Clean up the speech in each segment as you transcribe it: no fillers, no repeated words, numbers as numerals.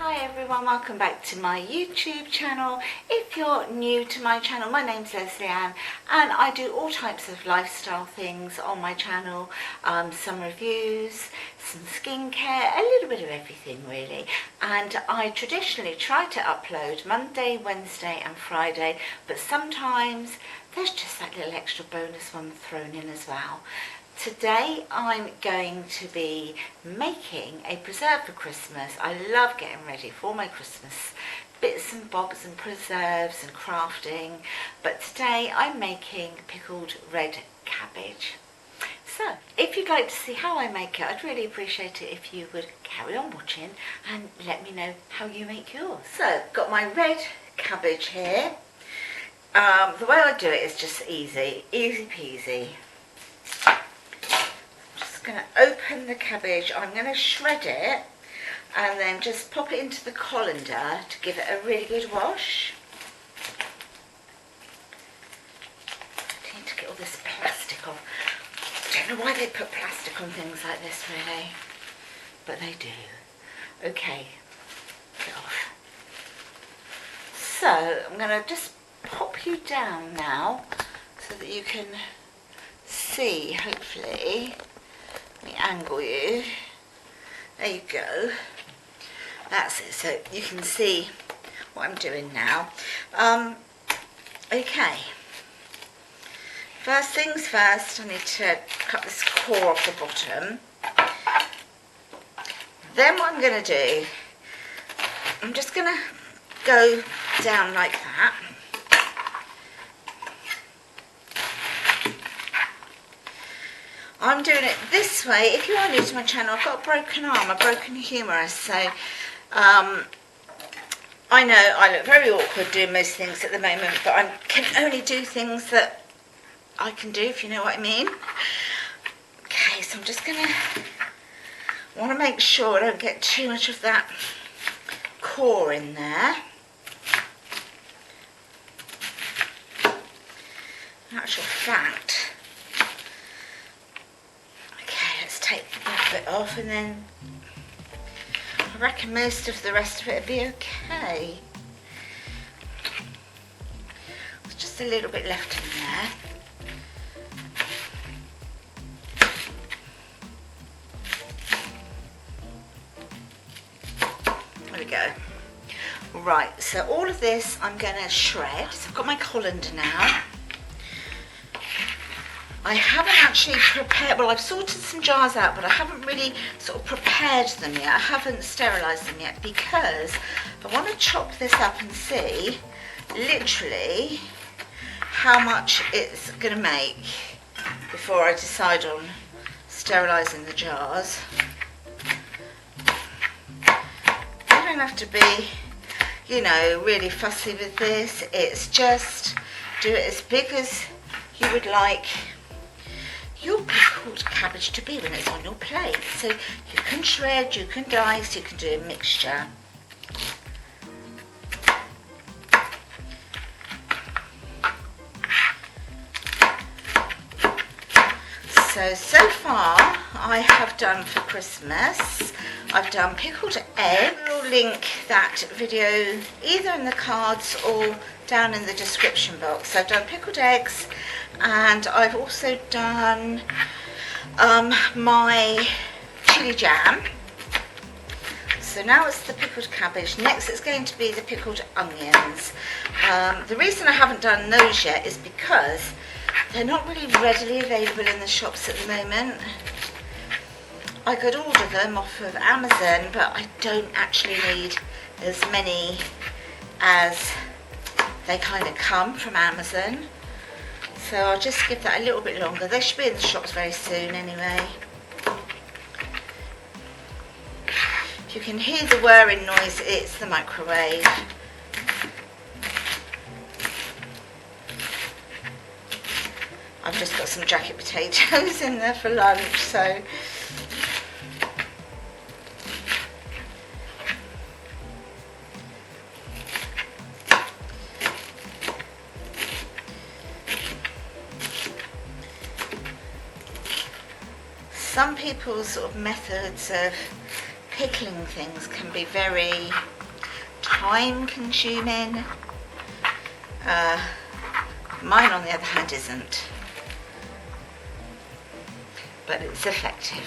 Hi everyone, welcome back to my YouTube channel. If you're new to my channel, my name's Lesleyanne and I do all types of lifestyle things on my channel. Some reviews, some skincare, a little bit of everything really. And I traditionally try to upload Monday, Wednesday and Friday, but sometimes there's just that little extra bonus one thrown in as well. Today I'm going to be making a preserve for Christmas. I love getting ready for my Christmas bits and bobs and preserves and crafting, but today I'm making pickled red cabbage. So if you'd like to see how I make it, I'd really appreciate it if you would carry on watching and let me know how you make yours. So I've got my red cabbage here. The way I do it is just easy peasy. Going to open the cabbage, I'm going to shred it and then just pop it into the colander to give it a really good wash. I need to get all this plastic off. I don't know why they put plastic on things like this really, but they do. Okay, get off. So I'm going to just pop you down now so that you can see, hopefully. Let me angle you. There you go. That's it. So you can see what I'm doing now. Okay. First things first, I need to cut this core off the bottom. Then what I'm going to do, I'm just going to go down like that. I'm doing it this way. If you are new to my channel, I've got a broken arm, a broken humerus, so I know I look very awkward doing most things at the moment, but I can only do things that I can do, if you know what I mean. Okay, so I'm just going to want to make sure I don't get too much of that core in there. In actual fact, take a bit off and then I reckon most of the rest of it will be okay. There's just a little bit left in there. There we go. Right, so all of this I'm going to shred. So I've got my colander now. I haven't actually prepared, well I've sorted some jars out, but I haven't really sort of prepared them yet. I haven't sterilised them yet because I want to chop this up and see literally how much it's going to make before I decide on sterilising the jars. You don't have to be, you know, really fussy with this. It's just do it as big as you would like your pickled cabbage to be when it's on your plate. So you can shred, you can dice, you can do a mixture. So far I have done for Christmas, I've done pickled egg. I'll link that video either in the cards or down in the description box. So I've done pickled eggs and I've also done my chili jam. So now it's the pickled cabbage. Next it's going to be the pickled onions. The reason I haven't done those yet is because they're not really readily available in the shops at the moment. I could order them off of Amazon, but I don't actually need as many as they kind of come from Amazon. So I'll just give that a little bit longer. They should be in the shops very soon anyway. If you can hear the whirring noise, it's the microwave. I've just got some jacket potatoes in there for lunch, so some people's sort of methods of pickling things can be very time consuming. Mine on the other hand isn't, but it's effective.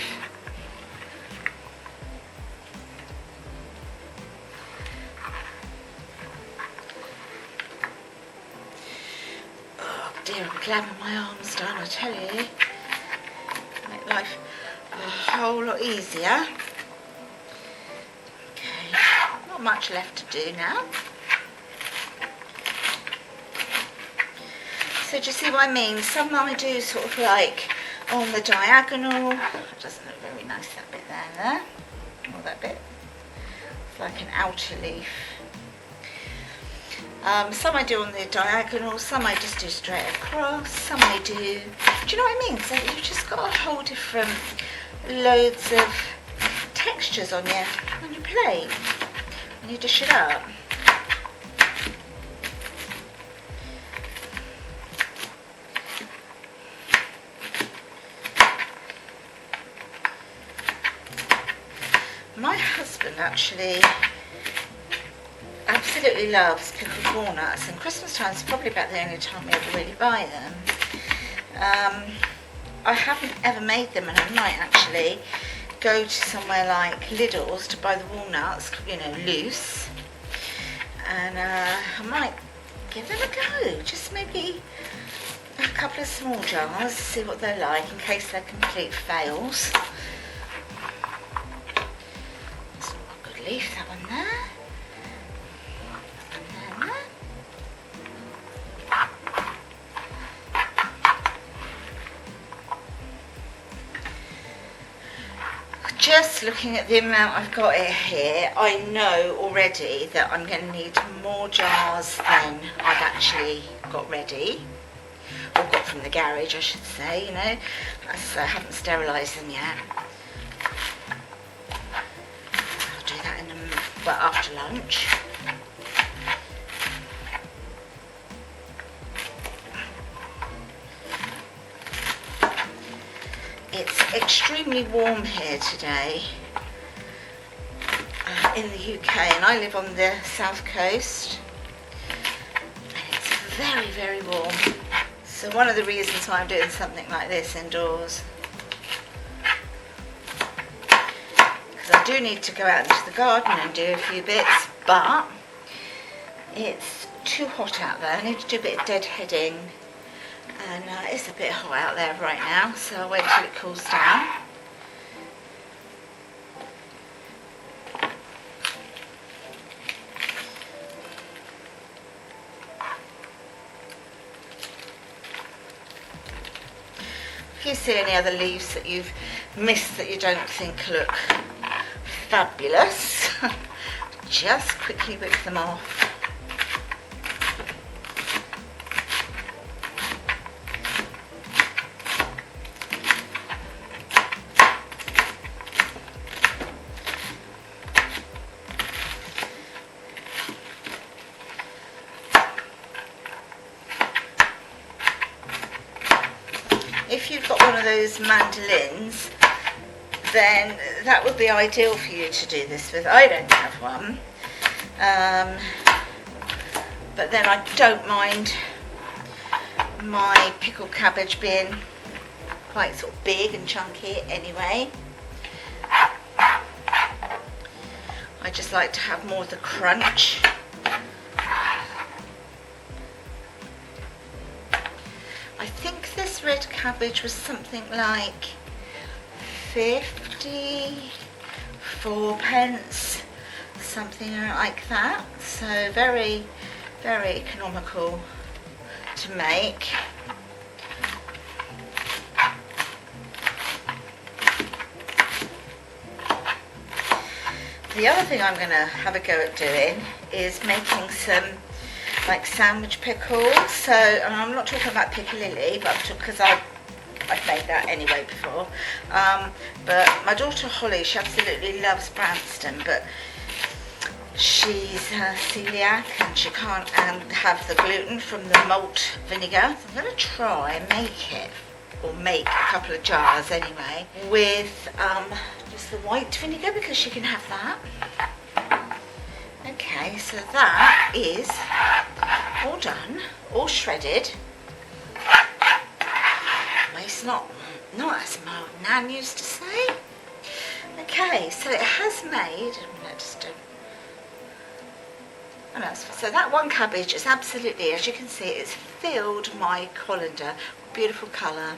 Oh dear, I'm glad when my arm's done, I tell you. Make life a whole lot easier. Okay, not much left to do now. So do you see what I mean? Some I do sort of like on the diagonal. It doesn't look very nice, that bit there. Or that bit. It's like an outer leaf. Some I do on the diagonal, some I just do straight across, some I do... Do you know what I mean? So you've just got a whole different loads of textures on your plate when you dish it up. My husband actually absolutely loves pickled walnuts, and Christmas time is probably about the only time we ever really buy them. I haven't ever made them, and I might actually go to somewhere like Lidl's to buy the walnuts, you know, loose, and I might give them a go, just maybe a couple of small jars, see what they're like in case they're complete fails. Leaf, that one there. And then there. Just looking at the amount I've got here, I know already that I'm going to need more jars than I've actually got ready, or got from the garage I should say, you know, as I haven't sterilised them yet. Well, after lunch. It's extremely warm here today in the UK, and I live on the south coast, and it's very, very warm. So one of the reasons why I'm doing something like this indoors, I do need to go out into the garden and do a few bits, but it's too hot out there. I need to do a bit of deadheading, and it's a bit hot out there right now, so I'll wait till it cools down. If you see any other leaves that you've missed that you don't think look fabulous, just quickly whip them off. If you've got one of those mandolins, then that would be ideal for you to do this with. I don't have one, but then I don't mind my pickled cabbage being quite sort of big and chunky anyway. I just like to have more of the crunch. I think this red cabbage was something like 54 pence, something like that, so very, very economical to make. The other thing I'm going to have a go at doing is making some like sandwich pickles. So, and I'm not talking about piccalilli, but I'm talking, because I've made that anyway before. But my daughter Holly, she absolutely loves Branston, but she's celiac and she can't have the gluten from the malt vinegar. So I'm going to try and make it, or make a couple of jars anyway, with just the white vinegar, because she can have that. Okay. Okay, so that is all done, all shredded. Well, it's not as mild Nan used to say. Okay, so it has made, so that one cabbage is absolutely, as you can see, it's filled my colander. Beautiful colour,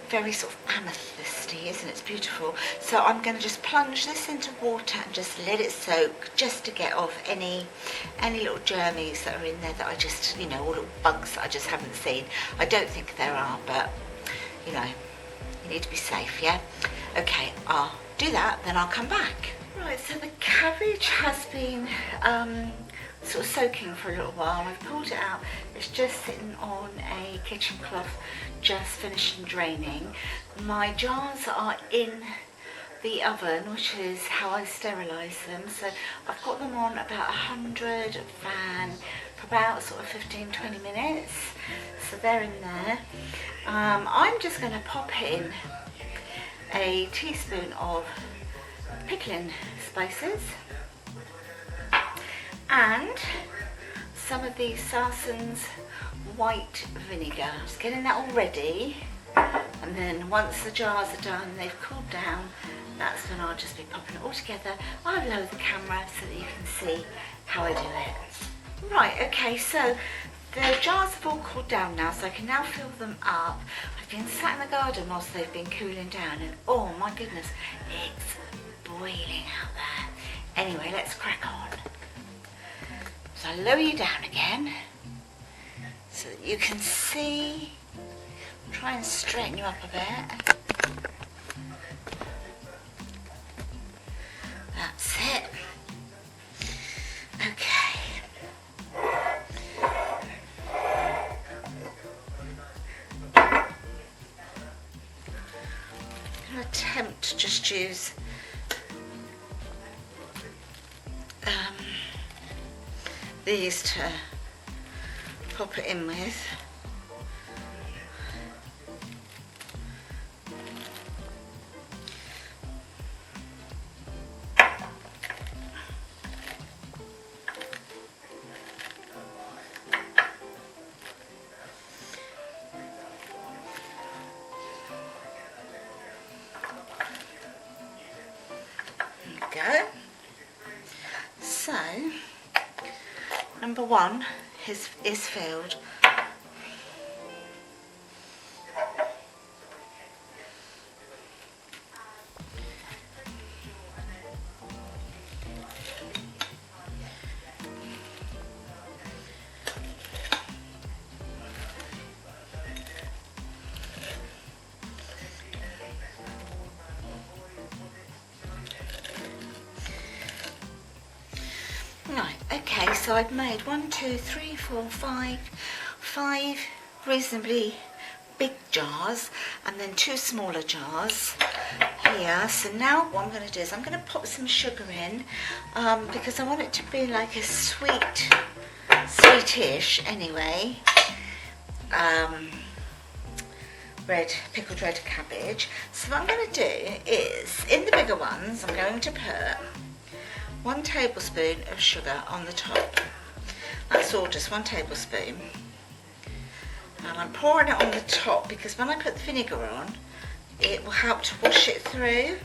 very sort of amethysty, isn't it? It's beautiful. So I'm going to just plunge this into water and just let it soak, just to get off any little germies that are in there that I just, you know, all little bugs that I just haven't seen. I don't think there are, but you know, you need to be safe, yeah? Okay, I'll do that, then I'll come back. Right, so the cabbage has been sort of soaking for a little while. I've pulled it out. It's just sitting on a kitchen cloth, just finishing draining. My jars are in the oven, which is how I sterilise them. So I've got them on about 100 fan for about sort of 15-20 minutes. So they're in there. I'm just going to pop in a teaspoon of pickling spices and some of the Sarson's white vinegar. Just getting that all ready, and then once the jars are done, they've cooled down, that's when I'll just be popping it all together. I'll lower the camera so that you can see how I do it. Right, okay, so the jars have all cooled down now, so I can now fill them up. I've been sat in the garden whilst they've been cooling down, and oh my goodness, it's boiling out there. Anyway, let's crack on. So I'll lower you down again so that you can see. Try and straighten you up a bit. That's it. Okay. I'm going to attempt to just use these to pop it in with. There we go. So number one is filled. Right, okay, so I've made 5 reasonably big jars and then 2 smaller jars here. So now what I'm going to do is I'm going to pop some sugar in because I want it to be like a sweetish anyway, pickled red cabbage. So what I'm going to do is, in the bigger ones, I'm going to put 1 tablespoon of sugar on the top. That's all, just 1 tablespoon. And I'm pouring it on the top because when I put the vinegar on, it will help to wash it through.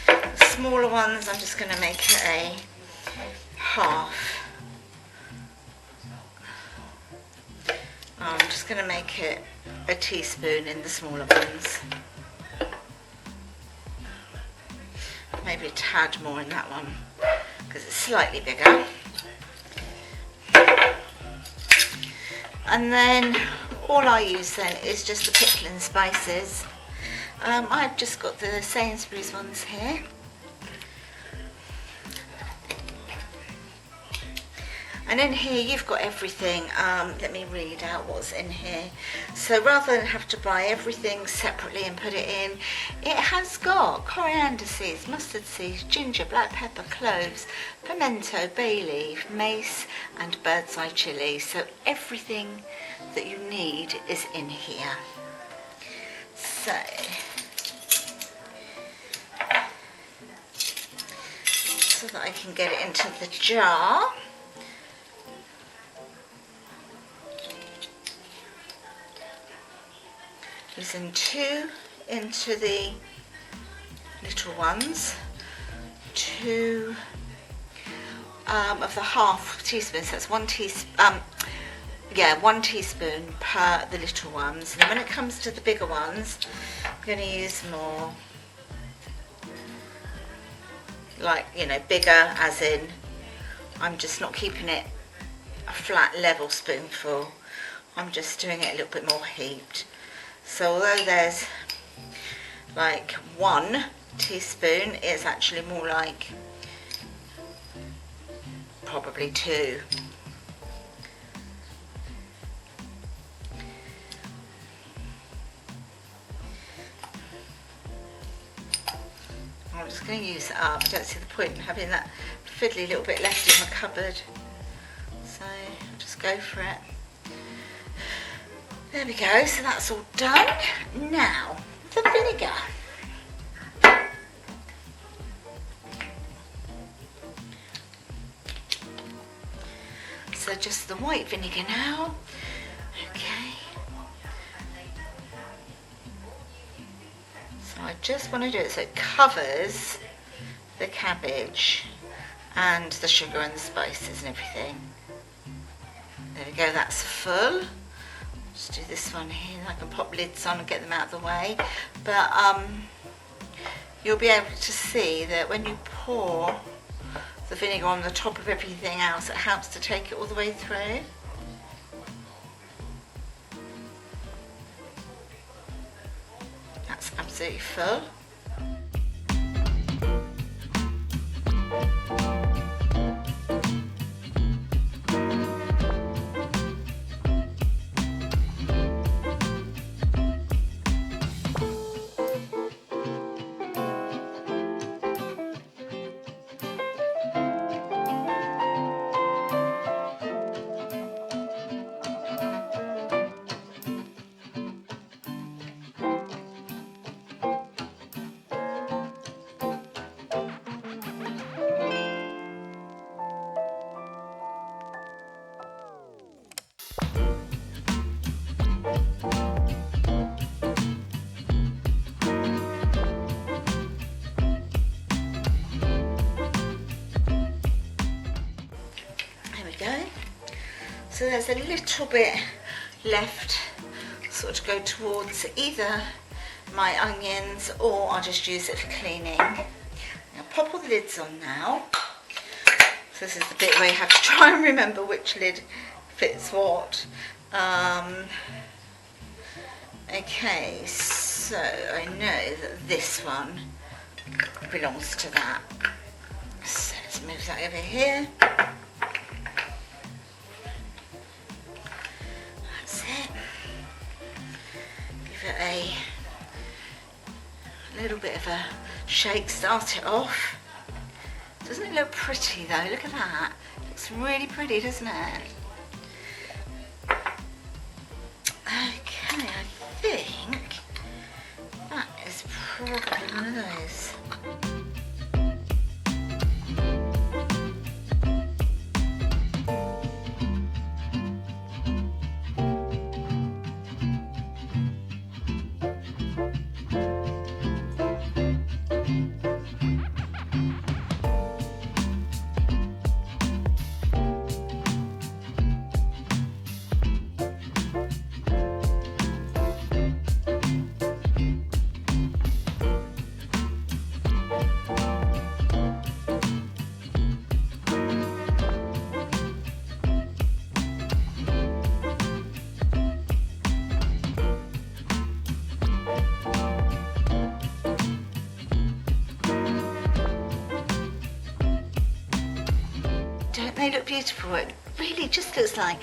The smaller ones, I'm just going to make it a half. I'm just going to make it a teaspoon in the smaller ones. Maybe a tad more in that one because it's slightly bigger. And then all I use then is just the pickling spices. I've just got the Sainsbury's ones here. And in here you've got everything. Let me read out what's in here. So rather than have to buy everything separately and put it in, it has got coriander seeds, mustard seeds, ginger, black pepper, cloves, pimento, bay leaf, mace and bird's eye chili. So everything that you need is in here. So that I can get it into the jar. Using 2 into the little ones, 2 of the half teaspoon, so that's 1 teaspoon, 1 teaspoon per the little ones. And then when it comes to the bigger ones, I'm going to use more. Like, you know, bigger as in I'm just not keeping it a flat level spoonful, I'm just doing it a little bit more heaped. So although there's like 1 teaspoon, it's actually more like probably 2. I'm just going to use it up. I don't see the point in having that fiddly little bit left in my cupboard. So I'll just go for it. There we go, so that's all done. Now, the vinegar. So just the white vinegar now. Okay. So I just want to do it so it covers the cabbage and the sugar and the spices and everything. There we go, that's full. Just do this one here, I can pop lids on and get them out of the way. But you'll be able to see that when you pour the vinegar on the top of everything else, it helps to take it all the way through. That's absolutely full. So there's a little bit left sort of go towards either my onions, or I'll just use it for cleaning. Now pop all the lids on now. So this is the bit where you have to try and remember which lid fits what. Okay, so I know that this one belongs to that. So let's move that over here. A little bit of a shake, start it off. Doesn't it look pretty though? Look at that. It looks really pretty, doesn't it? Okay, I think that is probably one of those. They look beautiful. It really just looks like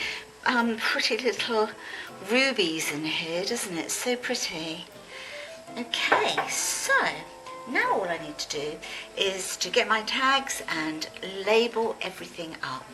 pretty little rubies in here, doesn't it? So pretty. Okay, so now all I need to do is to get my tags and label everything up.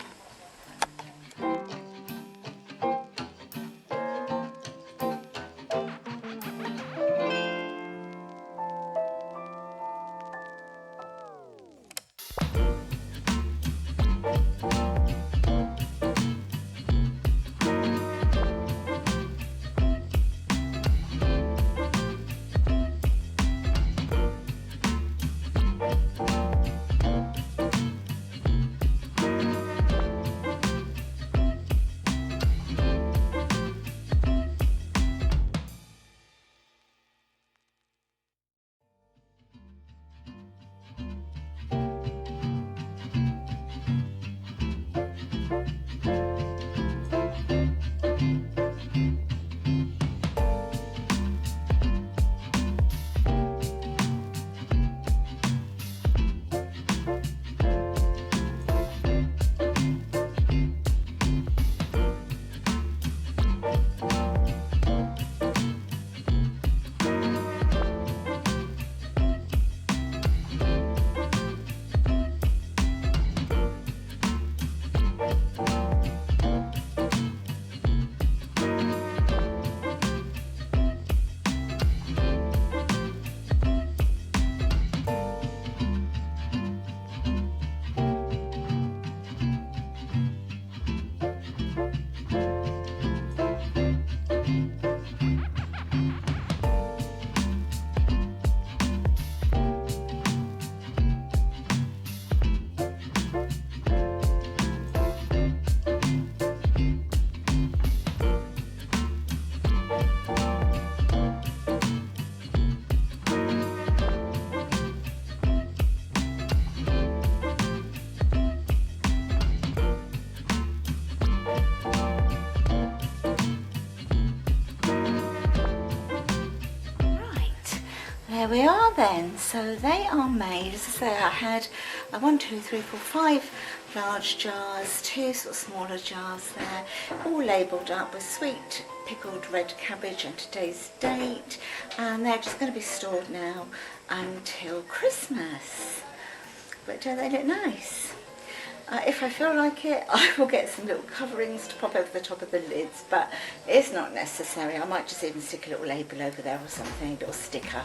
There we are then, so they are made. As I say, I had 1, 2, 3, 4, 5 large jars, 2 sort of smaller jars there, all labelled up with sweet pickled red cabbage and today's date, and they're just going to be stored now until Christmas. But don't they look nice? If I feel like it, I will get some little coverings to pop over the top of the lids, but it's not necessary. I might just even stick a little label over there or something, a little sticker.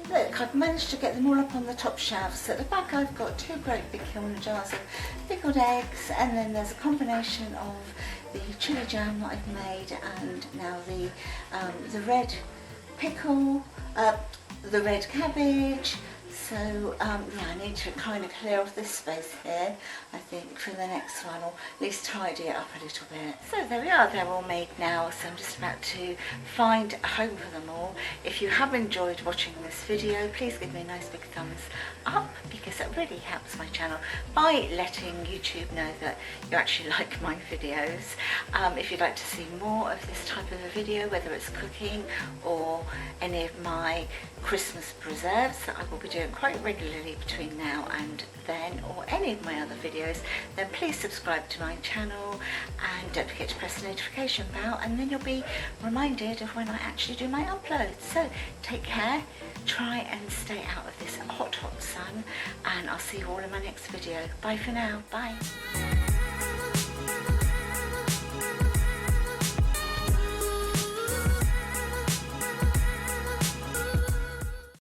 Look, I've managed to get them all up on the top shelves. At the back I've got 2 great big Kilner jars of pickled eggs, and then there's a combination of the chilli jam that I've made and now the red pickle, the red cabbage. So yeah, I need to kind of clear off this space here, I think, for the next one, or at least tidy it up a little bit. So there we are, they're all made now, so I'm just about to find a home for them all. If you have enjoyed watching this video, please give me a nice big thumbs up, because it really helps my channel by letting YouTube know that you actually like my videos. If you'd like to see more of this type of a video, whether it's cooking or any of my Christmas preserves that I will be doing quite regularly between now and then, or any of my other videos, then please subscribe to my channel and don't forget to press the notification bell, and then you'll be reminded of when I actually do my uploads. So take care, try and stay out of this hot sun, and I'll see you all in my next video. Bye for now. Bye.